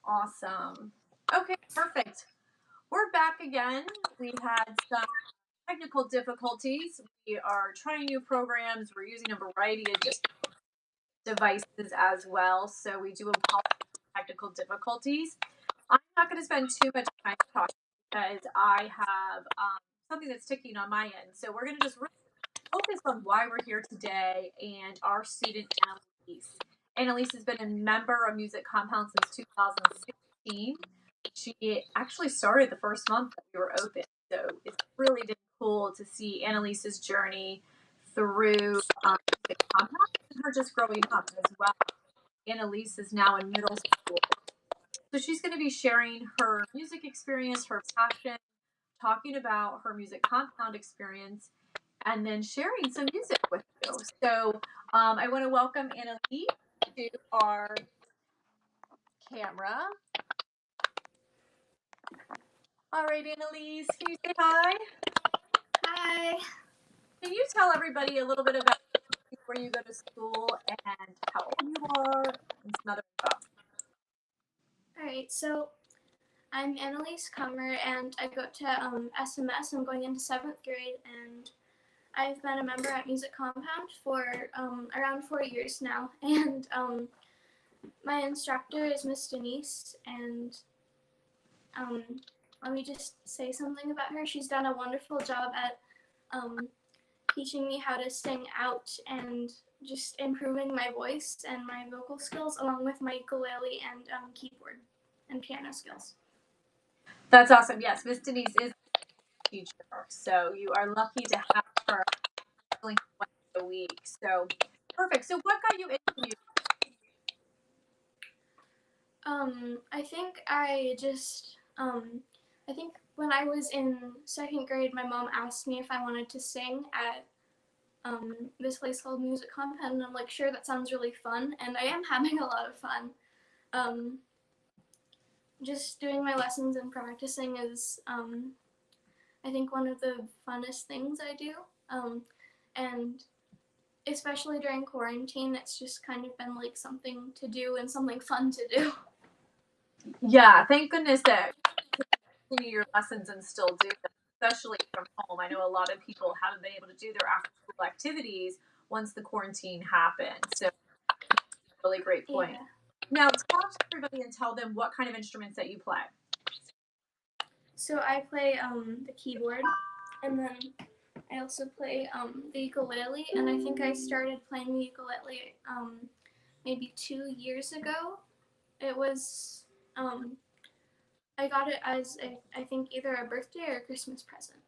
Awesome. Okay, perfect. We're back again. We had some technical difficulties. We are trying new programs. We're using a variety of devices as well. So we do apologize for technical difficulties. I'm not going to spend too much time talking because I have something that's ticking on my end. So we're going to just really focus on why we're here today and our student Annalise. Annalise has been a member of Music Compound since 2016. She actually started the first month that we were open. So it's really been cool to see Annalise's journey through Music Compound and her just growing up as well. Annalise is now in middle school. So she's going to be sharing her music experience, her passion, talking about her Music Compound experience, and then sharing some music with you. So I want to welcome Annalise to our camera. All right, Annalise, can you say hi? Hi. Can you tell everybody a little bit about where you go to school and how old you are and some other stuff? All right, so I'm Annalise Kummer, and I go to SMS. I'm going into 7th grade, and I've been a member at Music Compound for around 4 years now. And my instructor is Miss Denise, and let me just say something about her. She's done a wonderful job at teaching me how to sing out and just improving my voice and my vocal skills, along with my ukulele and keyboard and piano skills. That's awesome. Yes, Miss Denise is a teacher, so you are lucky to have her only once a week. So perfect. So what got you into music? I think I think when I was in 2nd grade, my mom asked me if I wanted to sing at this place called Music Compound, and I'm like, sure, that sounds really fun, and I am having a lot of fun. Just doing my lessons and practicing is, I think, one of the funnest things I do, and especially during quarantine, it's just kind of been like something to do and something fun to do. Yeah, thank goodness that you continue your lessons and still do them, especially from home. I know a lot of people haven't been able to do their after school activities once the quarantine happened. So, really great point. Yeah. Now, talk to everybody and tell them what kind of instruments that you play. So I play the keyboard, and then I also play the ukulele, and I think I started playing the ukulele maybe 2 years ago. It was I got it as I think either a birthday or a Christmas present.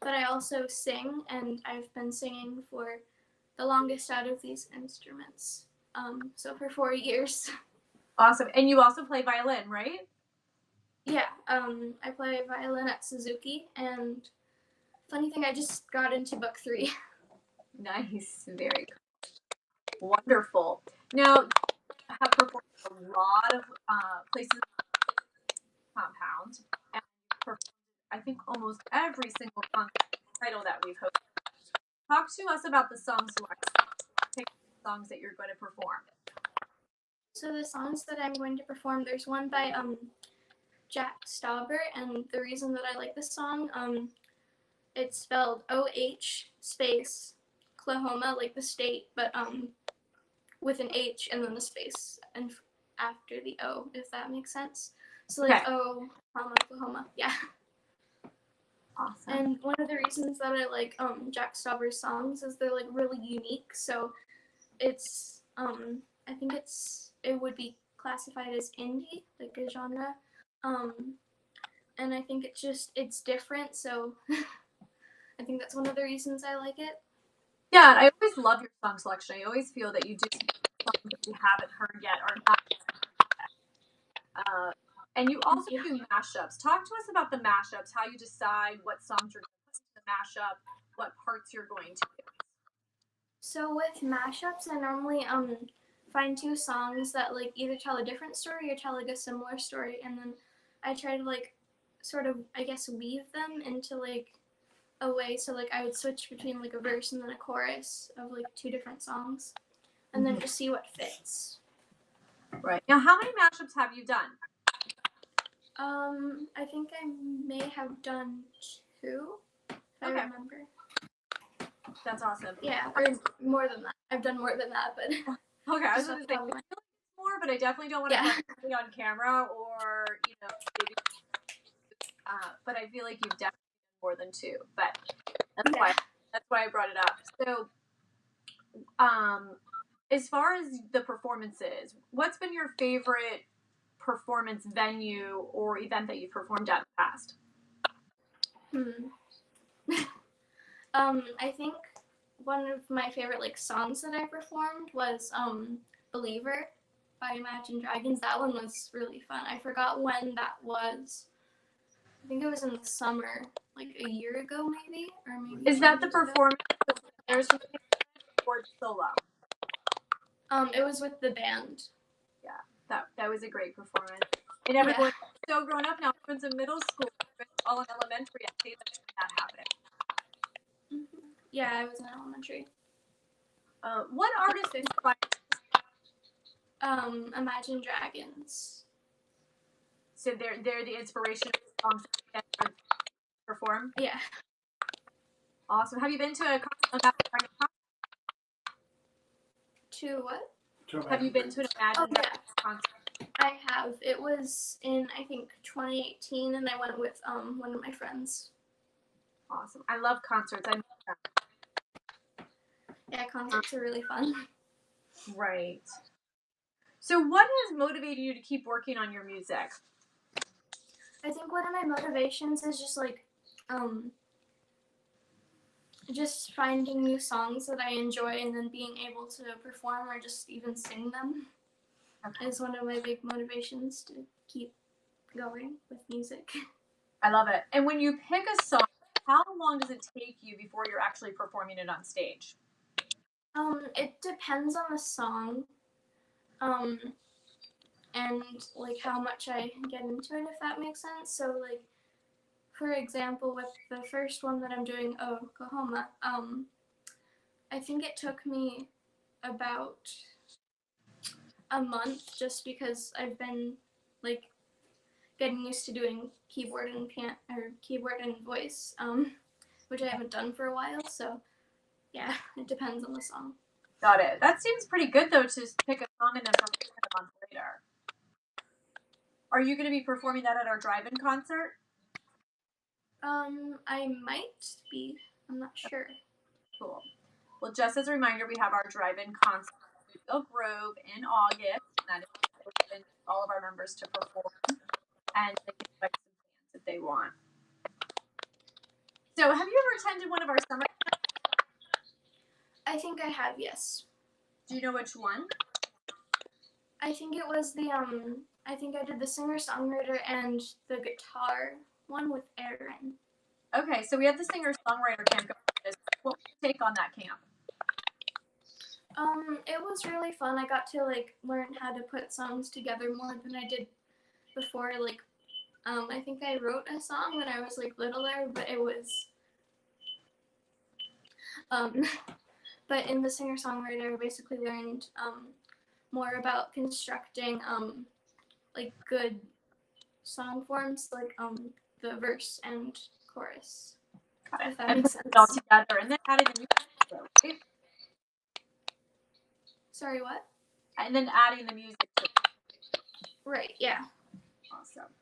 But I also sing, and I've been singing for the longest out of these instruments. So for 4 years. Awesome. And you also play violin, right? Yeah, I play violin at Suzuki, and funny thing, I just got into book 3. Nice. Very cool. Wonderful. Now, you have performed a lot of places compound, and performed, I think, almost every single title that we've hosted. Talk to us about the song selection. Pick the songs that you're going to perform. So the songs that I'm going to perform, there's one by Jack Stauber, and the reason that I like this song, it's spelled OH space Oklahoma, like the state, but with an H and then a space and after the O, if that makes sense. So like Okay. Oklahoma, yeah. Awesome. And one of the reasons that I like Jack Stauber's songs is they're like really unique. So it's I think it would be classified as indie, like a genre. And I think it's different, so I think that's one of the reasons I like it. Yeah, I always love your song selection. I always feel that you do songs that we haven't heard yet or not. And you also do mashups. Talk to us about the mashups, how you decide what songs you're going to put in the mashup, what parts you're going to do. So with mashups, I normally find 2 songs that like either tell a different story or tell like a similar story, and then I try to like sort of I guess weave them into like a way so like I would switch between like a verse and then a chorus of like 2 different songs, and then just see what fits. Right. Now, how many mashups have you done? I think I may have done 2, if I remember. That's awesome. Yeah, or more than that. I've done more than that, but okay, I was going to say more, but I definitely don't want to put it on camera or maybe. But I feel like you've definitely done more than 2. But that's why I brought it up. So, as far as the performances, what's been your favorite performance venue or event that you've performed at in the past? I think one of my favorite songs that I performed was Believer by Imagine Dragons. That one was really fun. I forgot when that was. I think it was in the summer, a year ago maybe, or maybe. Is that the performance or solo? It was with the band. Yeah, that was a great performance. And everyone so grown up now. Everyone's in middle school, all in elementary. I hate that happening. Mm-hmm. Yeah, I was in elementary. What artist inspired? Imagine Dragons. So they're the inspiration of songs that perform. Yeah. Awesome. Have you been to a concert? To what? Have you been to an Imagine Dragons concert? I have. It was in, I think, 2018, and I went with one of my friends. Awesome. I love concerts. I miss them. Yeah, concerts are really fun. Right. So what has motivated you to keep working on your music? I think one of my motivations is just finding new songs that I enjoy and then being able to perform or just even sing them is one of my big motivations to keep going with music. I love it. And when you pick a song, how long does it take you before you're actually performing it on stage? It depends on the song, and how much I get into it, if that makes sense. So for example, with the first one that I'm doing, Oklahoma, I think it took me about a month just because I've been getting used to doing keyboard and voice, which I haven't done for a while. So yeah, it depends on the song. Got it. That seems pretty good though, to pick a song and then perform it a month later. Are you going to be performing that at our drive-in concert? I might be. I'm not sure. Cool. Well, just as a reminder, we have our drive-in concert in Oak Grove in August, and that is open to all of our members to perform, and they can invite some fans if they want. So, have you ever attended one of our summer camps? I think I have, yes. Do you know which one? I think it was I think I did the singer-songwriter and the guitar one with Aaron. Okay, so we have the singer-songwriter camp. What was your take on that camp? It was really fun. I got to learn how to put songs together more than I did before. I think I wrote a song when I was littler, but it was but in the singer-songwriter I basically learned more about constructing good song forms, the verse and chorus. Got it. If that makes sense. It all together, and then adding the music, right? Sorry, what? And then adding the music to it. Right, yeah. Awesome.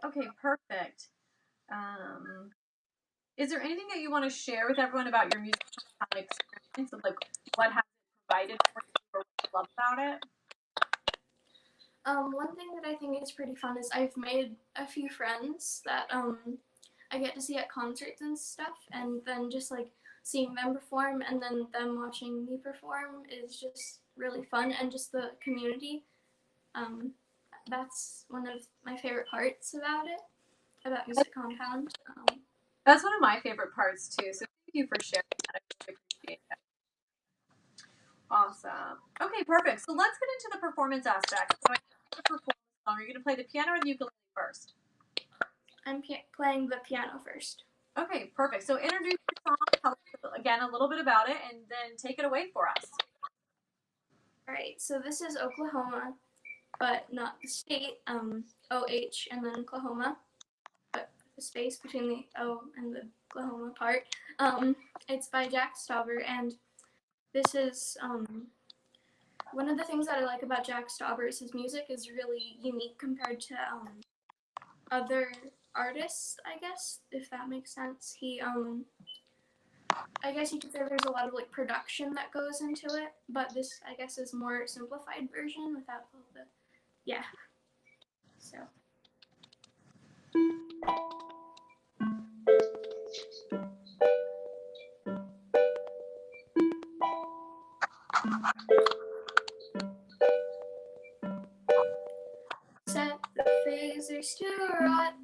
Okay, perfect. Is there anything that you want to share with everyone about your music experience? Of, what has it provided for you or what you love about it? One thing that I think is pretty fun is I've made a few friends that I get to see at concerts and stuff, and then just seeing them perform and then them watching me perform is just really fun, and just the community. That's one of my favorite parts about Music Compound. That's one of my favorite parts too. So thank you for sharing that. I really appreciate it. Awesome. Okay, perfect. So let's get into the performance aspect. So are you going to play the piano or the ukulele first? I'm playing the piano first. Okay, perfect. So introduce your song, tell us again a little bit about it, and then take it away for us. Alright, so this is Oklahoma, but not the state. OH and then Oklahoma, but the space between the O and the Oklahoma part. It's by Jack Stauber, and this is one of the things that I like about Jack Stauber is his music is really unique compared to other artists, I guess, if that makes sense. He I guess you could say there's a lot of like production that goes into it, but this I guess is more simplified version without all the So set the phasers to rot.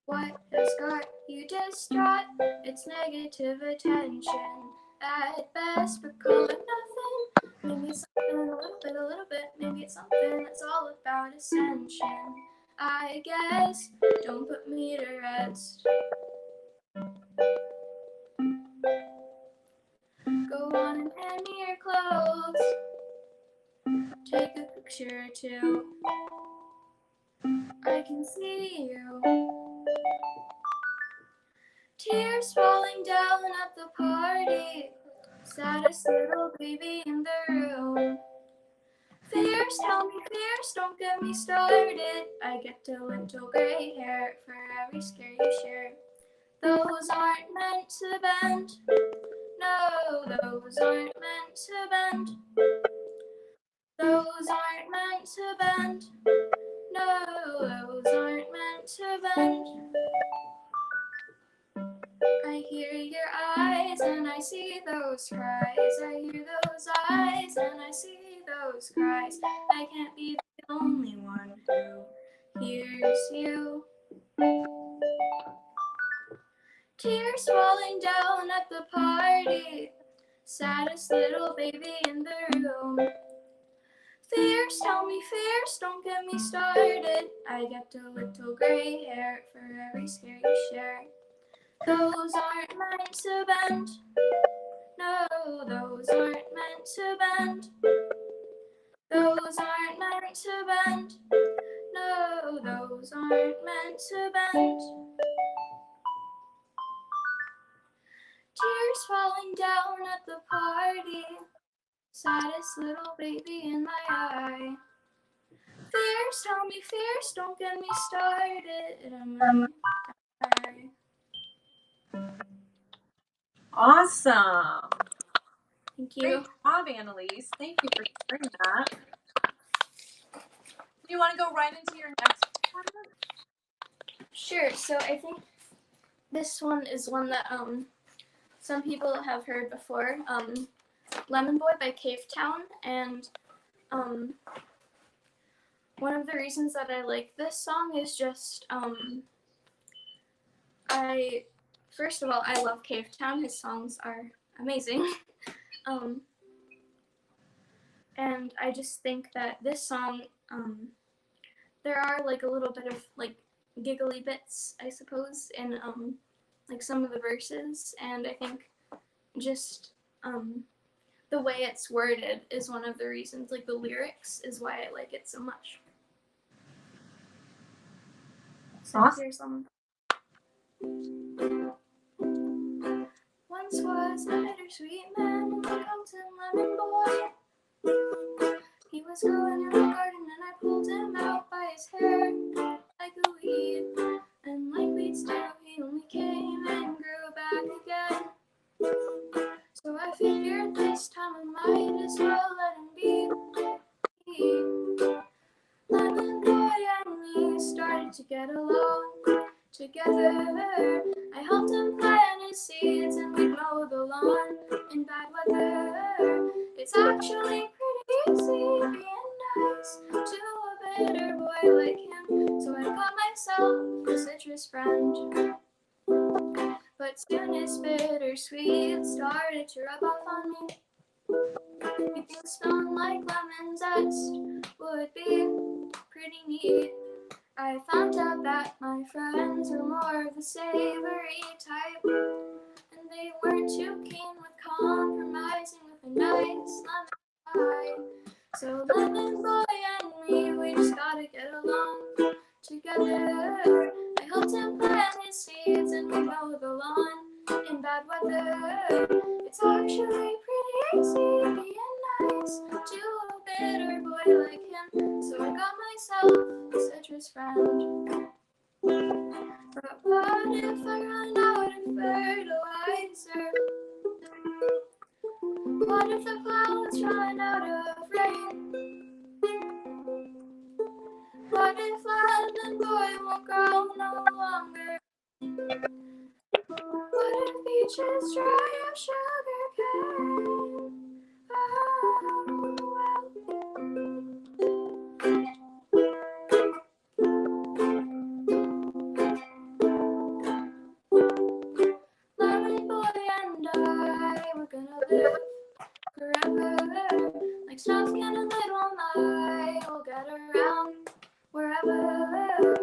What has got you distraught? It's negative attention at best, but call it nothing. Maybe it's something a little bit. Maybe it's something that's all about ascension. I guess, don't put me to rest. Go on and hand me your clothes. Take a picture or two. I can see you. Tears falling down at the party. Saddest little baby in the room. Fears, tell me fears, don't get me started. I get a little gray hair for every scare you share. Those aren't meant to bend. No, those aren't meant to bend. Those aren't meant to bend. No, those aren't meant to bend. I hear your eyes and I see those cries. I hear those eyes and I see those cries. I can't be the only one who hears you. Tears falling down at the party. Saddest little baby in the room. Fears, tell me fears, don't get me started. I get a little gray hair for every scare you share. Those aren't meant to bend. No, those aren't meant to bend. Those aren't meant to bend. No, those aren't meant to bend. Tears falling down at the party. Saddest little baby in my eye. Fears, tell me fears, don't get me started. I'm sorry. Awesome. Thank you. Great job, Annalise. Thank you for sharing that. Do you want to go right into your next one? Sure. So I think this one is one that some people have heard before. Lemon Boy by Cave Town, and one of the reasons that I like this song is just first of all, I love Cave Town. His songs are amazing. And I just think that this song, there are like a little bit of like giggly bits, I suppose, in like some of the verses, and I think just the way it's worded is one of the reasons, like the lyrics is why I like it so much. So Awesome. here's Once was a bittersweet man in the Compton Lemon Boy. He was growing in the garden and I pulled him out by his hair like a weed. And like weeds do, he only came and grew back again. So I figured this time I might as well let him be. Lemon Boy and me started to get along together. I helped him plant his seeds and we'd mow the lawn in bad weather. It's actually pretty easy being nice to a bitter boy like him. So I got myself a citrus friend. But soon his bittersweet started to rub off on me. Making smelling like lemon zest would be pretty neat. I found out that my friends were more of the savory type, and they weren't too keen with compromising with a nice lemon pie. actually pretty easy being nice to a bitter boy like him. So I got myself a citrus friend. But what if I run out of fertilizer? What if the clouds run out of rain? What if Lemon Boy won't grow no longer? What if beaches dry up sugar cane? Lemon Boy and I, we're gonna live forever. Like Snowskin and Little Night, we'll get around wherever.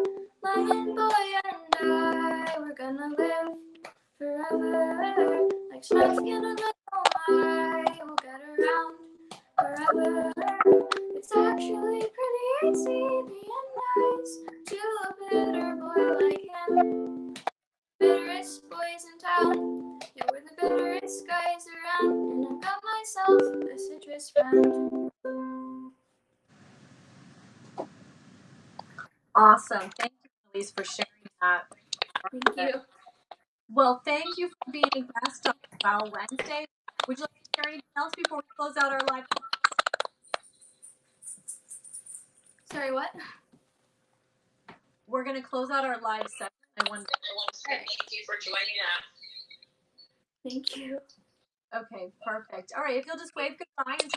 Lemon Boy and I, we're gonna live forever. Like Snowskin and Little Night, we'll get around wherever. It's actually pretty easy being nice to a bitter boy like him. Bitterest boys in town, yeah, we're the bitterest guys around. And I've got myself a citrus friend. Awesome. Thank you, Elise, for sharing that. Thank you. Well, thank you for being a guest on Wow Wednesday. Would you like to share anything else before we close out our live? Sorry, what? We're going to close out our live session. I want to thank you for joining us. Thank you. Okay, perfect. All right, if you'll just wave goodbye and